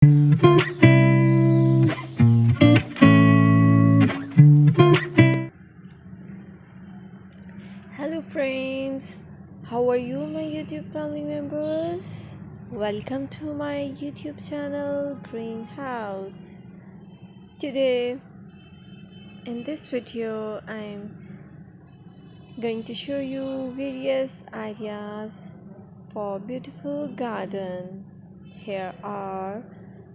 Hello, friends. How are you, my YouTube family members? Welcome to my YouTube channel, Greenhouse. Today, in this video, I'm going to show you various ideas for beautiful garden. Here are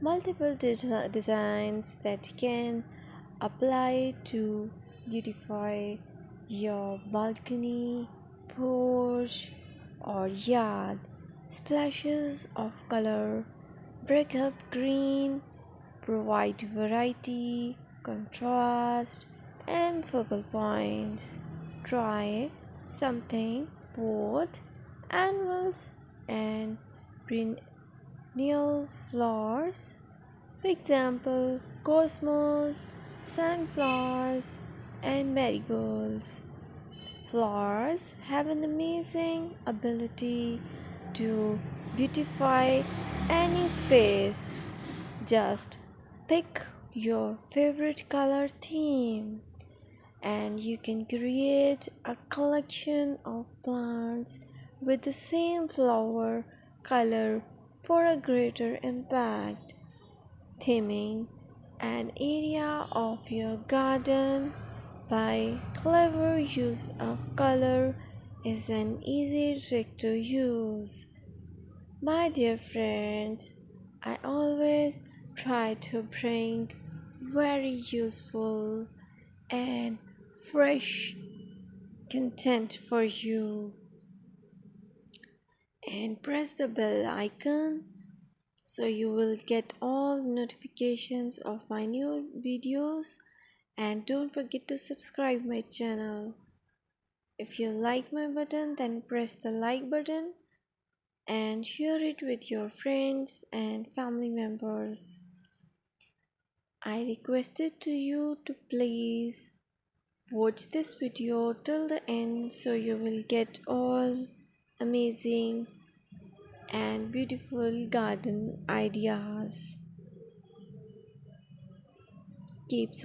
multiple designs that can apply to beautify your balcony, porch, or yard. Splashes of color break up green, provide variety, contrast, and focal points. Try something both annuals and perennial flowers. For example, cosmos, sunflowers, and marigolds. Flowers have an amazing ability to beautify any space. Just pick your favorite color theme and you can create a collection of plants with the same flower color for a greater impact. Theming an area of your garden by clever use of color is an easy trick to use. My dear friends, I always try to bring very useful and fresh content for you. And press the bell icon so you will get all notifications of my new videos, and don't forget to subscribe my channel. If you like my button, then press the like button and share it with your friends and family members. I requested to you to please watch this video till the end so you will get all amazing and beautiful garden ideas. Keep